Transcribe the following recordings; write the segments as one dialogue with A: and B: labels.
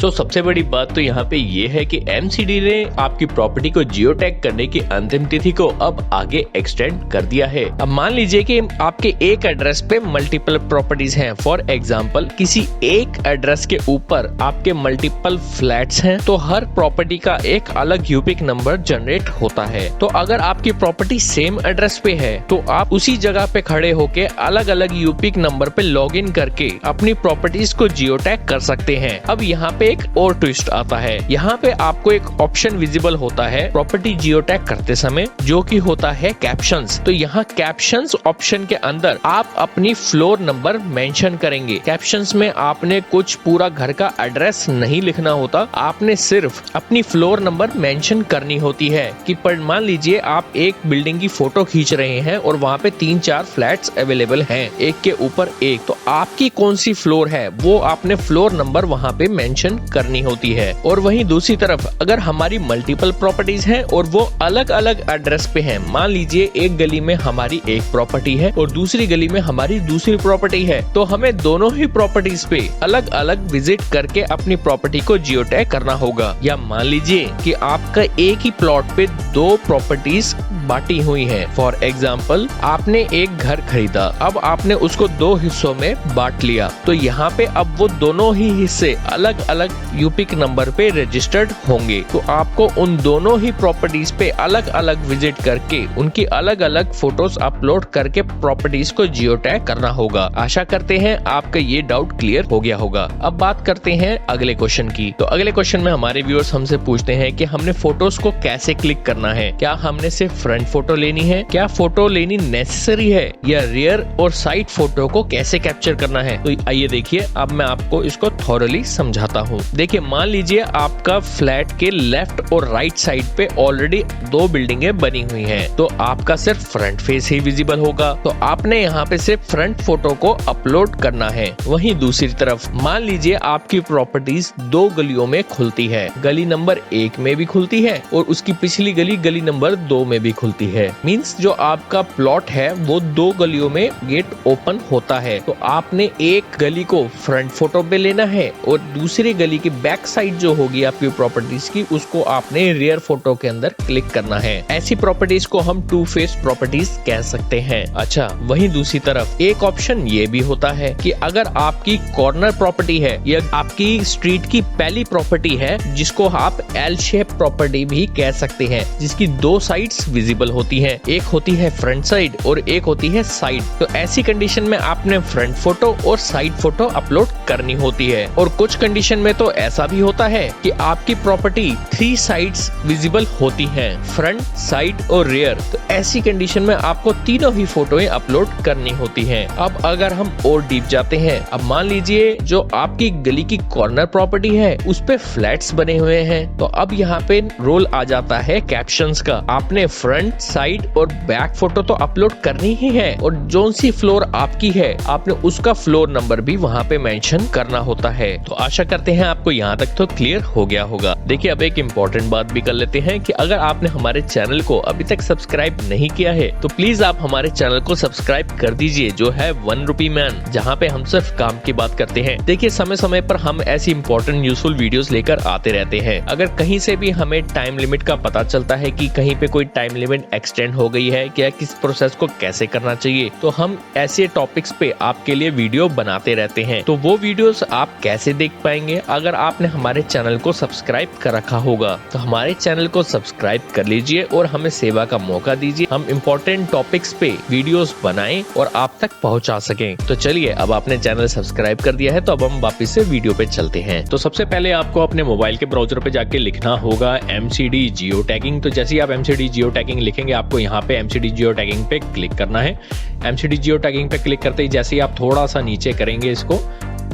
A: तो सबसे बड़ी बात तो यहाँ पे ये है कि MCD ने आपकी प्रॉपर्टी को जियो टैग करने की अंतिम तिथि को अब आगे एक्सटेंड कर दिया है। अब मान लीजिए कि आपके एक एड्रेस पे मल्टीपल प्रॉपर्टीज हैं। फॉर एग्जांपल किसी एक एड्रेस के ऊपर आपके मल्टीपल फ्लैट्स हैं, तो हर प्रॉपर्टी का एक अलग यूपिक नंबर जनरेट होता है। तो अगर आपकी प्रॉपर्टी सेम एड्रेस पे है तो आप उसी जगह पे खड़े होके अलग अलग यूपिक नंबर पे लॉग इन करके अपनी प्रॉपर्टीज को जियो टैग कर सकते हैं। अब यहाँ पे एक और ट्विस्ट आता है। यहाँ पे आपको एक ऑप्शन विजिबल होता है प्रॉपर्टी जियो टैग करते समय, जो कि होता है कैप्शंस। तो यहाँ कैप्शंस ऑप्शन के अंदर आप अपनी फ्लोर नंबर मेंशन करेंगे। कैप्शंस में आपने कुछ पूरा घर का एड्रेस नहीं लिखना होता, आपने सिर्फ अपनी फ्लोर नंबर मेंशन करनी होती है। कि मान लीजिए आप एक बिल्डिंग की फोटो खींच रहे हैं और वहाँ पे 3-4 फ्लैट्स अवेलेबल हैं, एक के ऊपर एक, तो आपकी कौन सी फ्लोर है वो आपने फ्लोर नंबर वहाँ पे मेंशन करनी होती है। और वहीं दूसरी तरफ अगर हमारी मल्टीपल प्रॉपर्टीज हैं और वो अलग अलग एड्रेस पे हैं, मान लीजिए एक गली में हमारी एक प्रॉपर्टी है और दूसरी गली में हमारी दूसरी प्रॉपर्टी है, तो हमें दोनों ही प्रॉपर्टीज पे अलग अलग विजिट करके अपनी प्रॉपर्टी को जियो टैग करना होगा। या मान लीजिए कि आपका एक ही प्लॉट पे 2 प्रॉपर्टीज बांटी हुई है। फॉर एग्जाम्पल आपने एक घर खरीदा, अब आपने उसको 2 हिस्सों में बांट लिया, तो यहाँ पे अब वो दोनों ही हिस्से अलग अलग यूपिक नंबर पे रजिस्टर्ड होंगे। तो आपको उन दोनों ही प्रॉपर्टीज पे अलग अलग विजिट करके उनकी अलग अलग फोटोज अपलोड करके प्रॉपर्टीज को जियो टैग करना होगा। आशा करते हैं आपका ये डाउट क्लियर हो गया होगा। अब बात करते हैं अगले क्वेश्चन की। तो अगले क्वेश्चन में हमारे व्यूअर्स हमसे पूछते हैं कि हमने फोटोज को कैसे क्लिक करना है। क्या हमने सिर्फ फ्रंट फोटो लेनी है, क्या फोटो लेनी नेसेसरी है, या रियर और साइड फोटो को कैसे कैप्चर करना है। तो आइए देखिए, अब मैं आपको इसको थॉरली समझाता हूँ। देखिए मान लीजिए आपका फ्लैट के लेफ्ट और राइट साइड पे ऑलरेडी 2 बिल्डिंगें बनी हुई हैं, तो आपका सिर्फ फ्रंट फेस ही विजिबल होगा। तो आपने यहाँ पे सिर्फ फ्रंट फोटो को अपलोड करना है। वहीं दूसरी तरफ मान लीजिए आपकी प्रॉपर्टीज 2 गलियों में खुलती है, गली नंबर 1 में भी खुलती है और उसकी पिछली गली नंबर 2 में भी खुलती है। मींस जो आपका प्लॉट है वो 2 गलियों में गेट ओपन होता है। तो आपने एक गली को फ्रंट फोटो पे लेना है और दूसरी गली की बैक साइड जो होगी आपकी प्रॉपर्टीज की, उसको आपने रियर फोटो के अंदर क्लिक करना है। ऐसी प्रॉपर्टीज को हम 2 फेस प्रॉपर्टीज कह सकते हैं। अच्छा, वहीं दूसरी तरफ एक ऑप्शन ये भी होता है कि अगर आपकी कॉर्नर प्रॉपर्टी है या आपकी स्ट्रीट की पहली प्रॉपर्टी है, जिसको आप एल शेप प्रॉपर्टी भी कह सकते हैं, जिसकी 2 साइड्स विजिबल होती हैं, एक होती है फ्रंट साइड और एक होती है साइड। तो ऐसी कंडीशन में आपने फ्रंट फोटो और साइड फोटो अपलोड करनी होती है। और कुछ कंडीशन में तो ऐसा भी होता है कि आपकी प्रॉपर्टी 3 साइड्स विजिबल होती हैं, फ्रंट, साइड और रियर। तो ऐसी कंडीशन में आपको तीनों ही फोटोएं अपलोड करनी होती हैं। अब अगर हम और डीप जाते हैं, अब मान लीजिए जो आपकी गली की कॉर्नर प्रॉपर्टी है उस पे फ्लैट्स बने हुए हैं, तो अब यहाँ पे रोल आ जाता है कैप्शंस का। आपने फ्रंट, साइड और बैक फोटो तो अपलोड करनी ही है और जो सी फ्लोर आपकी है आपने उसका फ्लोर नंबर भी वहाँ पे मेंशन करना होता है। तो आशा करते हैं आपको यहाँ तक तो क्लियर हो गया होगा। देखिए अब एक इम्पोर्टेंट बात भी कर लेते हैं कि अगर आपने हमारे चैनल को अभी तक सब्सक्राइब नहीं किया है तो प्लीज आप हमारे चैनल को सब्सक्राइब कर दीजिए, जो है 1 रुपी मैन, जहाँ पे हम सिर्फ काम की बात करते हैं। देखिए समय समय पर हम ऐसी इंपॉर्टेंट यूजफुल वीडियोस लेकर आते रहते हैं। अगर कहीं से भी हमें टाइम लिमिट का पता चलता है कि कहीं पे कोई टाइम लिमिट एक्सटेंड हो गई है, क्या किस प्रोसेस को कैसे करना चाहिए, तो हम ऐसे टॉपिक्स पे आपके लिए वीडियो बनाते रहते हैं। तो वो वीडियोस आप कैसे देख पाएंगे? अगर आपने हमारे चैनल को सब्सक्राइब कर रखा होगा तो हमारे चैनल को सब्सक्राइब कर लीजिए और हमें सेवा का मौका दीजिए। हम इम्पोर्टेंट टॉपिक्स पे वीडियोस बनाएं और आप तक पहुंचा सकें। तो चलिए, अब आपने चैनल सब्सक्राइब कर दिया है तो अब हम वापस से वीडियो पे चलते हैं। तो सबसे पहले आपको अपने मोबाइल के ब्राउजर पे जाके लिखना होगा MCD जियो टैगिंग। तो जैसे ही आप MCD जियो टैगिंग लिखेंगे आपको यहाँ पे MCD जियो टैगिंग पे क्लिक करना है। MCD जियो टैगिंग पे क्लिक करते ही जैसे ही आप थोड़ा सा नीचे करेंगे इसको,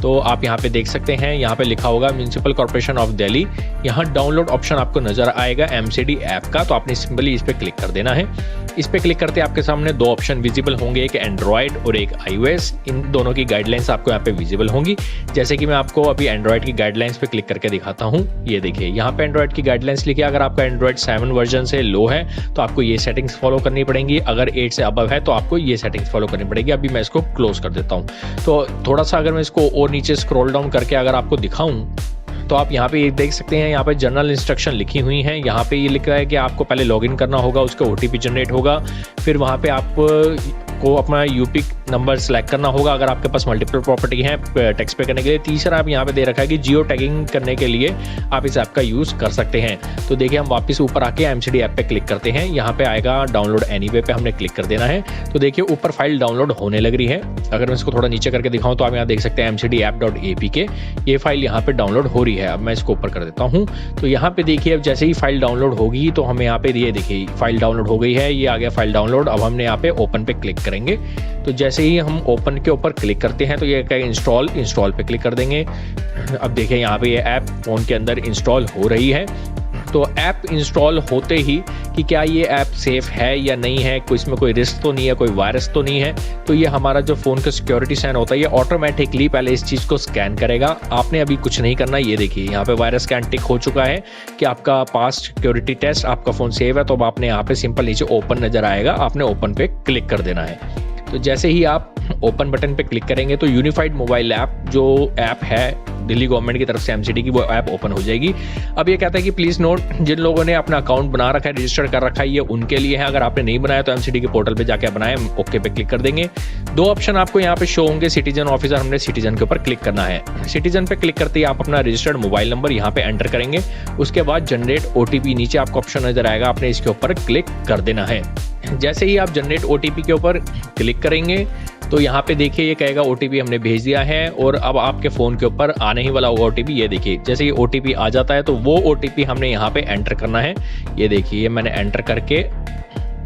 A: तो आप यहाँ पे देख सकते हैं, यहाँ पे लिखा होगा म्युनिसिपल कॉर्पोरेशन ऑफ दिल्ली। यहाँ डाउनलोड ऑप्शन आपको नजर आएगा MCD ऐप का, तो आपने सिंपली इस पे क्लिक कर देना है। इस पे क्लिक करते आपके सामने 2 ऑप्शन विजिबल होंगे, एक एंड्रॉयड और एक iOS। इन दोनों की गाइडलाइंस आपको यहाँ पे विजिबल होंगी। जैसे कि मैं आपको अभी एंड्रॉयड की गाइडलाइंस पे क्लिक करके दिखाता हूँ। ये देखिए यहाँ पे एंड्रॉयड की गाइडलाइंस लिखी है। अगर आपका एंड्रॉयड 7 वर्जन से लो है तो आपको ये सेटिंग्स फॉलो करनी पड़ेंगी, अगर 8 से अबव है तो आपको ये सेटिंग्स फॉलो करनी पड़ेगी। अभी मैं इसको क्लोज कर देता हूँ। तो थोड़ा सा अगर मैं इसको और नीचे स्क्रॉल डाउन करके अगर आपको दिखाऊं तो आप यहाँ पे देख सकते हैं, यहाँ पे जनरल इंस्ट्रक्शन लिखी हुई हैं। यहाँ पे ये लिखा है कि आपको पहले लॉगिन करना होगा, उसका OTP जनरेट होगा, फिर वहाँ पे आप को अपना यूपी नंबर सेलेक्ट करना होगा अगर आपके पास मल्टीपल प्रॉपर्टी है टैक्स पे करने के लिए। तीसरा आप यहाँ पे दे रखा है कि जियो टैगिंग करने के लिए आप इस ऐप का यूज़ कर सकते हैं। तो देखिए हम वापस ऊपर आके MCD ऐप पे क्लिक करते हैं। यहाँ पे आएगा डाउनलोड एनीवे पे हमने क्लिक कर देना है। तो देखिए ऊपर फाइल डाउनलोड होने लग रही है। अगर मैं इसको थोड़ा नीचे करके दिखाऊँ तो आप यहाँ देख सकते हैं mcdapp.apk, ये फाइल यहाँ पे डाउनलोड हो रही है। अब मैं इसको ऊपर कर देता हूँ। तो यहाँ पे देखिए अब जैसे ही फाइल डाउनलोड होगी तो हमें यहाँ पे ये देखिए फाइल डाउनलोड हो गई है, ये आ गया फाइल डाउनलोड। अब हमने यहाँ पे ओपन पे क्लिक करेंगे। तो जैसे ही हम ओपन के ऊपर क्लिक करते हैं तो ये क्या इंस्टॉल पे क्लिक कर देंगे। अब देखिए यहाँ पे ये ऐप फोन के अंदर इंस्टॉल हो रही है। तो ऐप इंस्टॉल होते ही कि क्या ये ऐप सेफ है या नहीं है, कोई इसमें कोई रिस्क तो नहीं है, कोई वायरस तो नहीं है। तो ये हमारा जो फ़ोन का सिक्योरिटी स्कैन होता है ये ऑटोमेटिकली पहले इस चीज़ को स्कैन करेगा। आपने अभी कुछ नहीं करना। ये देखिए यहाँ पे वायरस स्कैन टिक हो चुका है कि आपका पास सिक्योरिटी टेस्ट, आपका फ़ोन सेव है। तो अब आपने यहाँ पे सिंपल नीचे ओपन नज़र आएगा, आपने ओपन पे क्लिक कर देना है। तो जैसे ही आप ओपन बटन पे क्लिक करेंगे तो यूनिफाइड मोबाइल ऐप जो ऐप है दिल्ली गवर्नमेंट की तरफ से MCD की, वो ऐप ओपन हो जाएगी। अब ये कहता है कि प्लीज़ नोट, जिन लोगों ने अपना अकाउंट बना रखा है, रजिस्टर कर रखा है, ये उनके लिए है। अगर आपने नहीं बनाया तो MCD के पोर्टल पे जाके बनाए, ओके पे क्लिक कर देंगे। दो ऑप्शन आपको यहाँ पे शो होंगे, सिटीजन ऑफिसर, हमने सिटीजन के ऊपर क्लिक करना है। सिटीजन पे क्लिक करते ही आप अपना रजिस्टर्ड मोबाइल नंबर यहाँ पे एंटर करेंगे। उसके बाद जनरेट OTP नीचे आपको ऑप्शन नजर आएगा, आपने इसके ऊपर क्लिक कर देना है। जैसे ही आप जनरेट OTP के ऊपर क्लिक करेंगे तो यहाँ पे देखिए ये कहेगा OTP हमने भेज दिया है और अब आपके फ़ोन के ऊपर आने ही वाला होगा OTP। ये देखिए जैसे ये OTP आ जाता है तो वो OTP हमने यहाँ पे एंटर करना है। ये देखिए मैंने एंटर करके,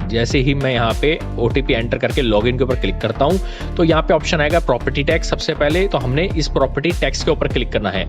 A: जैसे ही मैं यहाँ पे OTP एंटर करके लॉगिन के ऊपर क्लिक करता हूँ तो यहाँ पे ऑप्शन आएगा प्रॉपर्टी टैक्स। सबसे पहले तो हमने इस प्रॉपर्टी टैक्स के ऊपर क्लिक करना है।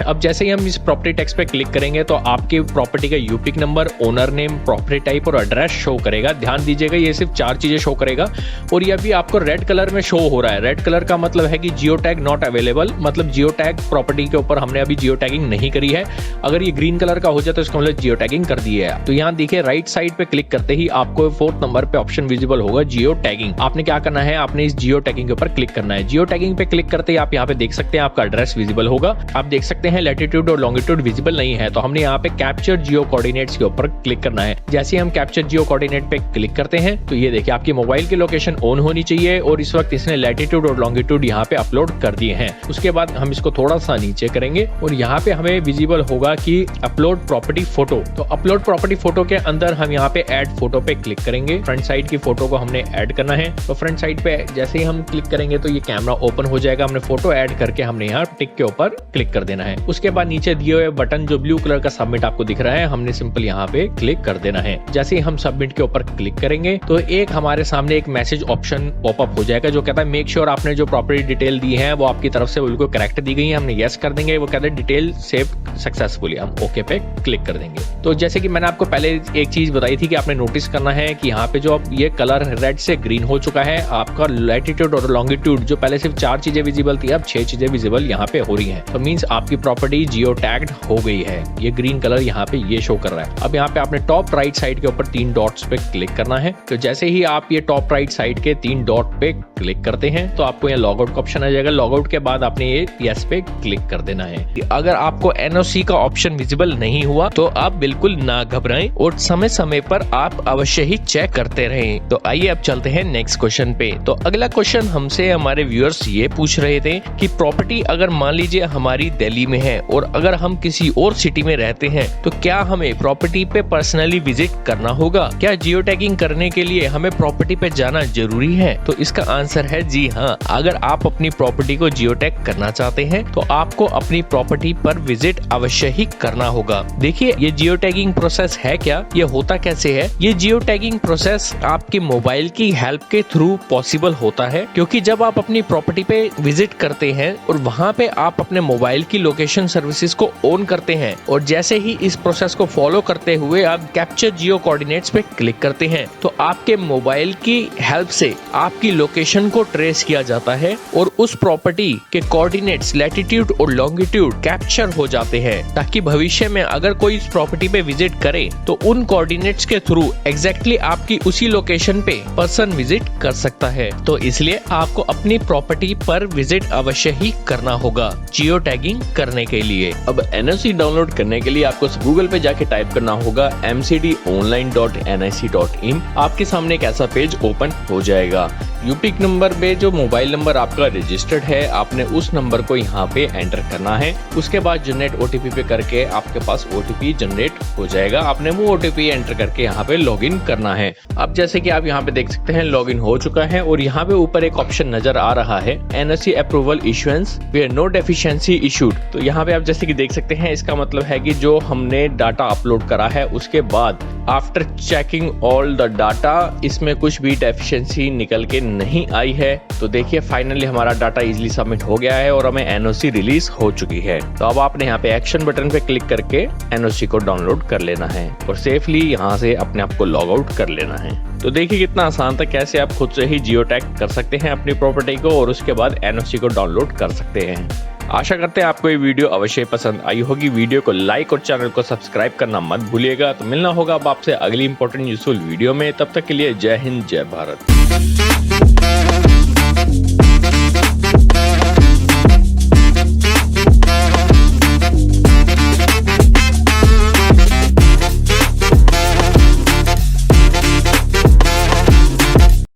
A: अब जैसे ही हम इस प्रॉपर्टी टैक्स पे क्लिक करेंगे तो आपके प्रॉपर्टी का UPIC number, owner name, property type और एड्रेस शो करेगा। ध्यान दीजिएगा ये सिर्फ 4 चीजें शो करेगा और ये अभी आपको रेड कलर में शो हो रहा है। रेड कलर का मतलब है कि जियो टैग नॉट अवेलेबल, मतलब जियो टैग प्रॉपर्टी के ऊपर हमने अभी जियो टैगिंग नहीं करी है। अगर ये ग्रीन कलर का हो जाए तो इसका मतलब जियो टैगिंग कर दी है। तो यहाँ देखिए राइट साइड पे क्लिक करते ही आपको 4th नंबर पे ऑप्शन विजिबल होगा जियो टैगिंग। आपने क्या करना है, आपने इस जियो टैगिंग के ऊपर क्लिक करना है। जियो टैगिंग पे क्लिक करते ही आप यहाँ पे देख सकते हैं आपका एड्रेस विजिबल होगा। आप देख सकते हैं लैटिट्यूड और लॉन्गिट्यूड विजिबल नहीं है, तो हमने यहाँ पे कैप्चर जियो कोऑर्डिनेट्स के ऊपर क्लिक करना है। जैसे हम कैप्चर जियो कोऑर्डिनेट पे क्लिक करते हैं तो ये देखिए आपकी मोबाइल की लोकेशन ऑन होनी चाहिए और इस वक्त इसने लैटिट्यूड और लॉन्गिट्यूड यहाँ पे अपलोड कर दिए हैं। उसके बाद हम इसको थोड़ा सा नीचे करेंगे और यहाँ पे हमें विजिबल होगा कि अपलोड प्रॉपर्टी फोटो। तो अपलोड प्रॉपर्टी फोटो के अंदर हम यहाँ पे ऐड फोटो पे क्लिक करेंगे। फ्रंट साइड की फोटो को हमने ऐड करना है। तो फ्रंट साइड पे जैसे ही हम क्लिक करेंगे तो ये कैमरा ओपन हो जाएगा। हमने फोटो ऐड करके हमने यहाँ टिक के ऊपर क्लिक कर देना है। उसके बाद नीचे दिए हुए बटन जो ब्लू कलर का सबमिट आपको दिख रहा है, हमने सिंपल यहाँ पे क्लिक कर देना है। जैसे ही हम सबमिट के ऊपर क्लिक करेंगे तो एक हमारे सामने एक मैसेज ऑप्शन पॉपअप हो जाएगा जो कहता है मेक श्योर आपने जो प्रॉपर्टी डिटेल दी है वो आपकी तरफ से बिल्कुल करेक्ट दी गई है। हमने यस कर देंगे। वो कहता है डिटेल सेव सक्सेसफुली, हम ओके पे क्लिक कर देंगे। तो जैसे कि मैंने आपको पहले एक चीज बताई थी कि आपने नोटिस करना है कि यहाँ पे जो अब ये कलर रेड से ग्रीन हो चुका है। आपका लैटिट्यूड और लॉन्गिट्यूड जो पहले सिर्फ 4 चीजें विजिबल थी, अब 6 चीजें विजिबल यहाँ पे हो रही हैं। तो मींस आपकी प्रॉपर्टी जियो टैग्ड हो गई है। ये ग्रीन कलर यहाँ पे ये शो कर रहा है। अब यहाँ पे आपने टॉप राइट साइड के ऊपर 3 डॉट्स पे क्लिक करना है। तो जैसे ही आप ये टॉप राइट साइड के 3 डॉट पे क्लिक करते हैं तो आपको यहाँ लॉग आउट का ऑप्शन आ जाएगा। लॉग आउट के बाद आपने ये यस पे क्लिक कर देना है। अगर आपको NOC का ऑप्शन विजिबल नहीं हुआ तो आप बिल्कुल ना घबराएं और समय समय पर आप अवश्य ही चेक करते रहें। तो आइए अब चलते हैं नेक्स्ट क्वेश्चन पे। तो अगला क्वेश्चन हमसे हमारे व्यूअर्स ये पूछ रहे थे कि प्रॉपर्टी अगर मान लीजिए हमारी दिल्ली में है और अगर हम किसी और सिटी में रहते हैं तो क्या हमें प्रॉपर्टी पे पर्सनली विजिट करना होगा? क्या जियो टैगिंग करने के लिए हमें प्रॉपर्टी पे जाना जरूरी है? तो इसका आंसर है जी हाँ। अगर आप अपनी प्रॉपर्टी को जियो टैग करना चाहते हैं तो आपको अपनी प्रॉपर्टी पर विजिट अवश्य ही करना होगा। देखिए ये जियो टैगिंग प्रोसेस है क्या, ये होता कैसे है? ये जियो टैगिंग प्रोसेस आपके मोबाइल की हेल्प के थ्रू पॉसिबल होता है, क्योंकि जब आप अपनी प्रॉपर्टी पे विजिट करते हैं और वहाँ पे आप अपने मोबाइल की लोकेशन सर्विसेज को ऑन करते हैं और जैसे ही इस प्रोसेस को फॉलो करते हुए आप कैप्चर जियो कोऑर्डिनेट्स पे क्लिक करते हैं तो आपके मोबाइल की हेल्प से आपकी लोकेशन को ट्रेस किया जाता है और उस प्रॉपर्टी के कोऑर्डिनेट्स लैटिट्यूड और लॉन्गिट्यूड कैप्चर हो जाते हैं, ताकि भविष्य में अगर कोई इस प्रॉपर्टी पे विजिट करे तो उन कोऑर्डिनेट्स के थ्रू एग्जैक्ट डायरेक्टली आपकी उसी लोकेशन पे पर्सन विजिट कर सकता है। तो इसलिए आपको अपनी प्रॉपर्टी पर विजिट अवश्य ही करना होगा जियो टैगिंग करने के लिए। अब एनओसी डाउनलोड करने के लिए आपको गूगल पे जाके टाइप करना होगा mcdonline.nic.in। आपके सामने एक ऐसा पेज ओपन हो जाएगा। यूपीक नंबर पे जो मोबाइल नंबर आपका रजिस्टर्ड है, आपने उस नंबर को यहाँ पे एंटर करना है। उसके बाद जनरेट ओटीपी पे करके आपके पास ओटीपी जनरेट हो जाएगा। आपने वो ओटीपी एंटर करके यहाँ पे लॉगिन करना है। अब जैसे कि आप यहाँ पे देख सकते हैं लॉगिन हो चुका है और यहाँ पे ऊपर एक ऑप्शन नजर आ रहा है NOC approval issuance where no deficiency issued. तो यहाँ पे आप जैसे कि देख सकते हैं इसका मतलब है कि जो हमने डाटा अपलोड करा है उसके बाद after checking all the data इसमें कुछ भी डेफिशिएंसी निकल के नहीं आई है। तो देखिए फाइनली हमारा डाटा इजीली सबमिट हो गया है और हमें एनओसी रिलीज हो चुकी है। तो अब आपने यहाँ पे एक्शन बटन पे क्लिक करके एनओसी को डाउनलोड कर लेना है और सेफली यहाँ से अपने आप को लॉग आउट कर लेना है। तो देखिए कितना आसान था, कैसे आप खुद से ही जियो टैग कर सकते हैं अपनी प्रॉपर्टी को और उसके बाद एनओसी को डाउनलोड कर सकते हैं। आशा करते हैं आपको ये वीडियो अवश्य पसंद आई होगी। वीडियो को लाइक और चैनल को सब्सक्राइब करना मत भूलिएगा। तो मिलना होगा अब आपसे अगली इंपॉर्टेंट यूजफुल वीडियो में। तब तक के लिए जय हिंद, जय भारत।